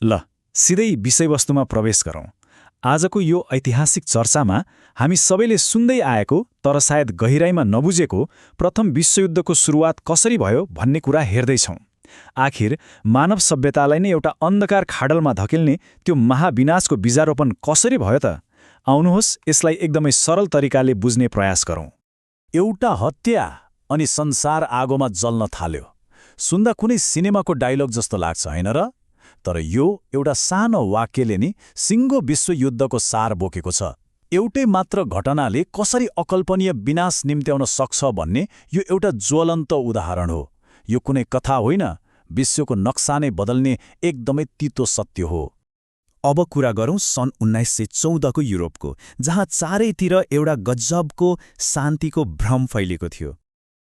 ल सिधै विषयवस्तुमा प्रवेश गरौँ। आजको यो ऐतिहासिक चर्चामा हामी सबैले सुन्दै आएको तर सायद गहिराईमा नबुझेको प्रथम विश्वयुद्धको सुरुवात कसरी भयो भन्ने कुरा हेर्दैछौँ। आखिर मानव सभ्यतालाई नै एउटा अन्धकार खाडलमा धकेल्ने त्यो महाविनाशको बीजारोपण कसरी भयो त? आउनुहोस् यसलाई एकदमै सरल तरिकाले बुझ्ने प्रयास गरौँ। एउटा हत्या अनि संसार आगोमा जल्न थाल्यो। सुन्दा कुनै सिनेमाको डायलग जस्तो लाग्छ हैन र? तर यो एउटा सानो वाक्यले नि सिङ्गो विश्वयुद्धको सार बोकेको छ। एउटै मात्र घटनाले कसरी अकल्पनीय विनाश निम्त्याउन सक्छ भन्ने यो एउटा ज्वलन्त उदाहरण हो। यो कुनै कथा होइन, विश्वको नक्सा नै बदल्ने एकदमै तितो सत्य हो। अब कुरा गरौँ सन् 1914को युरोपको, जहाँ चारैतिर एउटा गजबको शान्तिको भ्रम फैलिएको थियो।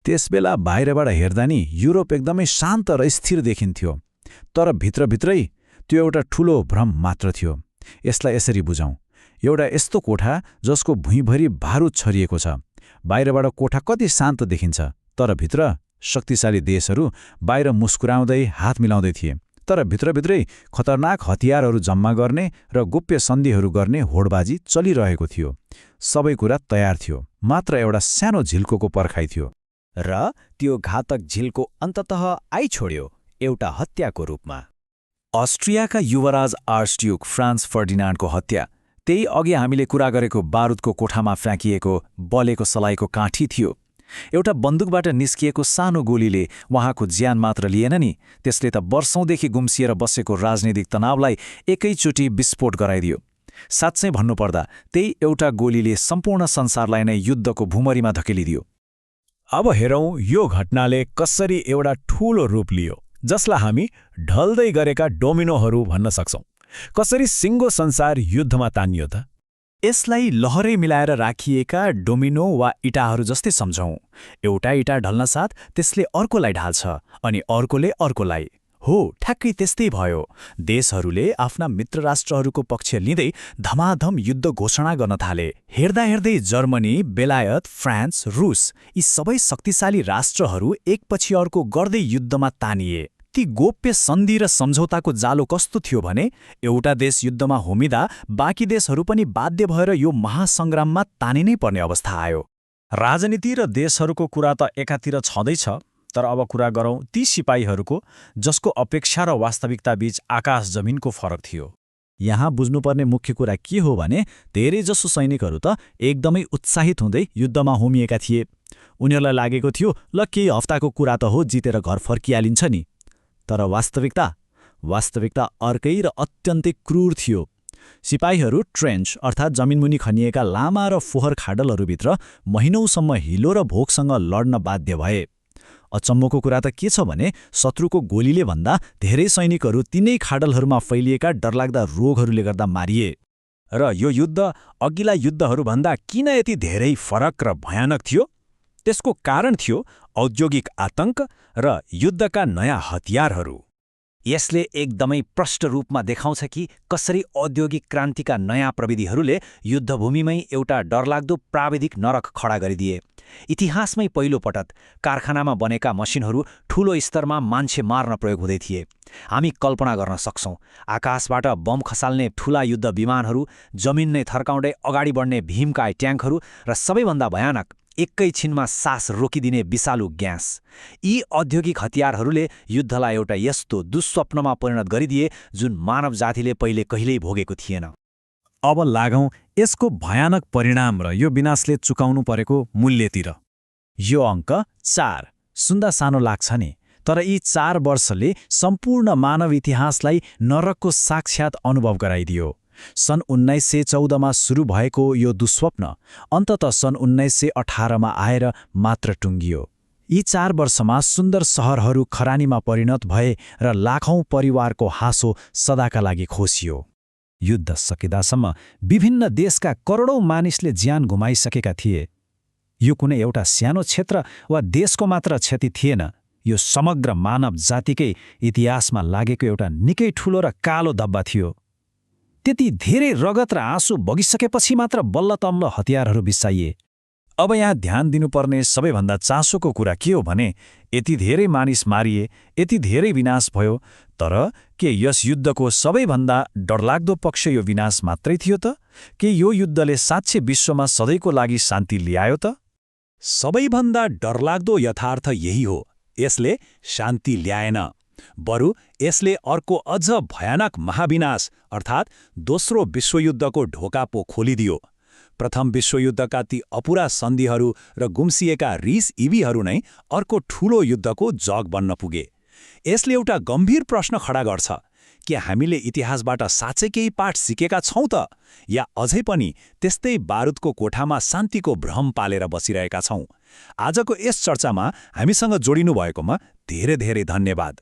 त्यसबेला बाहिरबाट हेर्दा नि युरोप एकदमै शान्त र स्थिर देखिन्थ्यो, तर भित्रभित्रै त्यो एउटा ठूलो भ्रम मात्र थियो। यसलाई यसरी बुझौँ, एउटा यस्तो कोठा जसको भुइँभरि बारुद छरिएको छ। बाहिरबाट कोठा कति शान्त देखिन्छ, तर भित्र शक्तिशाली देशहरू बाहिर मुस्कुराउँदै हात मिलाउँदै थिए, तर भित्रभित्रै खतरनाक हतियारहरू जम्मा गर्ने र गोप्य सन्धिहरू गर्ने होडबाजी चलिरहेको थियो। सबै कुरा तयार थियो, मात्र एउटा सानो झिल्कोको पर्खाइ थियो। र त्यो घातक झिल्को अन्ततः आइछोड्यो एउटा हत्याको रूपमा। अस्ट्रियाका युवराज आर्चड्युक फ्रान्स फर्डिनान्डको हत्या त्यही अघि हामीले कुरा गरेको बारुदको कोठामा फ्याँकिएको बलेको सलाइको काठी थियो। एउटा बन्दुकबाट निस्किएको सानो गोलीले उहाँको ज्यान मात्र लिएन नि, त्यसले त वर्षौंदेखि गुम्सिएर बसेको राजनीतिक तनावलाई एकैचोटि विस्फोट गराइदियो। साँच्चै भन्नुपर्दा त्यही एउटा गोलीले सम्पूर्ण संसारलाई नै युद्धको भुमरीमा धकेलिदियो। अब हेरौँ यो घटनाले कसरी एउटा ठूलो रूप लियो, जसलाई हामी ढल्दै गरेका डोमिनोहरू भन्न सक्छौं। कसरी सिङ्गो संसार युद्धमा तानियो त? यसलाई लहरै मिलाएर राखिएका डोमिनो वा इँटाहरू जस्तै सम्झौँ। एउटा इँटा ढल्नसाथ त्यसले अर्कोलाई ढाल्छ अनि अर्कोले अर्कोलाई। हो, ठ्याक्कै त्यस्तै भयो। देशहरूले आफ्ना मित्र राष्ट्रहरूको पक्ष लिँदै धमाधम युद्ध घोषणा गर्न थाले। हेर्दा हेर्दै जर्मनी, बेलायत, फ्रान्स, रुस यी सबै शक्तिशाली राष्ट्रहरू एकपछि अर्को गर्दै युद्धमा तानिए। ती गोप्य सन्धि र सम्झौताको जालो कस्तो थियो भने एउटा देश युद्धमा होमिँदा बाँकी देशहरू पनि बाध्य भएर यो महासङ्ग्राममा तानिनै पर्ने अवस्था आयो। राजनीति र देशहरूको कुरा त एकातिर छँदैछ, तर अब कुरा गरौँ ती सिपाहीहरूको जसको अपेक्षा र वास्तविकता बीच आकाश जमिनको फरक थियो। यहाँ बुझ्नुपर्ने मुख्य कुरा के हो भने धेरैजसो सैनिकहरू त एकदमै उत्साहित हुँदै युद्धमा होमिएका थिए। उनीहरूलाई लागेको थियो ल केही हफ्ताको कुरा त हो, जितेर घर फर्किहालिन्छ नि। तर वास्तविकता अर्कै र अत्यन्तै क्रूर थियो। सिपाहीहरू ट्रेन्च अर्थात् जमिनमुनि खनिएका लामा र फोहोर खाडलहरूभित्र महिनौसम्म हिलो र भोकसँग लड्न बाध्य भए। अचम्मको कुरा त के छ भने शत्रुको गोलीले भन्दा धेरै सैनिकहरू तिनै खाडलहरूमा फैलिएका डरलाग्दा रोगहरूले गर्दा मारिए। र यो युद्ध अघिल्ला युद्धहरूभन्दा किन यति धेरै फरक र भयानक थियो? त्यसको कारण थियो औद्योगिक आतंक र युद्धका नयाँ हतियारहरू। यसले एकदमै प्रष्ट रूपमा देखाउँछ कि कसरी औद्योगिक क्रान्तिका नयाँ प्रविधिहरूले युद्धभूमिमै एउटा डरलाग्दो प्राविधिक नरक खडा गरिदिए। इतिहासमै पहिलो पटक कारखानामा बनेका मसिनहरू ठूलो स्तरमा मान्छे मार्न प्रयोग हुँदै थिए। हामी कल्पना गर्न सक्छौं, आकाशबाट बम खसाल्ने ठूला युद्ध विमानहरू, जमिन नै थर्काउँदै अगाडि बढ्ने भीमकाय ट्याङ्कहरू र सबैभन्दा भयानक एकैछिनमा सास रोकिदिने विषालु ग्यास। यी औद्योगिक हतियारहरूले युद्धलाई एउटा यस्तो दुःस्वप्नमा परिणत गरिदिए जुन मानव जातिले पहिले कहिल्यै भोगेको थिएन। अब लागौँ यसको भयानक परिणाम र यो विनाशले चुकाउनु परेको मूल्यतिर। यो अङ्क 4 सुन्दा सानो लाग्छ नि, तर यी 4 वर्षले सम्पूर्ण मानव इतिहासलाई नरकको साक्षात् अनुभव गराइदियो। सन् 1914मा सुरु भएको यो दुःस्वप्न अन्ततः सन् 1918मा आएर मात्र टुङ्गियो। यी 4 वर्षमा सुन्दर सहरहरू खरानीमा परिणत भए र लाखौं परिवारको हाँसो सदाका लागि खोसियो। युद्ध सकिदासम्म विभिन्न देशका करोडौं मानिसले ज्यान गुमाइसकेका थिए। यो कुनै एउटा सानो क्षेत्र वा देशको मात्र क्षति थिएन, यो समग्र मानव जातिकै इतिहासमा लागेको एउटा निकै ठूलो र कालो धब्बा थियो। त्यति धेरै रगत र आँसु बगिसकेपछि मात्र बल्ल तम्ल हतियारहरू बिसाइए। अब यहाँ ध्यान दिनुपर्ने सबैभन्दा चासोको कुरा के हो भने यति धेरै मानिस मारिए, यति धेरै विनाश भयो, तर के यस युद्धको सबैभन्दा डरलाग्दो पक्ष यो विनाश मात्रै थियो त? के यो युद्धले साँच्चै विश्वमा सधैँको लागि शान्ति ल्यायो त? सबैभन्दा डरलाग्दो यथार्थ यही हो, यसले शान्ति ल्याएन। बरु यसले अर्को अझ भयानक महाविनाश अर्थात् दोस्रो विश्वयुद्धको ढोका पो खोलिदियो। प्रथम विश्वयुद्धका ती अपुरा सन्धिहरू र गुम्सिएका रिस इबीहरू नै अर्को ठूलो युद्धको जग बन्न पुगे। यसले एउटा गम्भीर प्रश्न खडा गर्छ, के हामीले इतिहासबाट साँच्चै केही पाठ सिकेका छौँ त, या अझै पनि त्यस्तै बारुदको कोठामा शान्तिको भ्रम पालेर बसिरहेका छौँ? आजको यस चर्चामा हामीसँग जोडिनु भएकोमा धेरै धेरै धन्यवाद।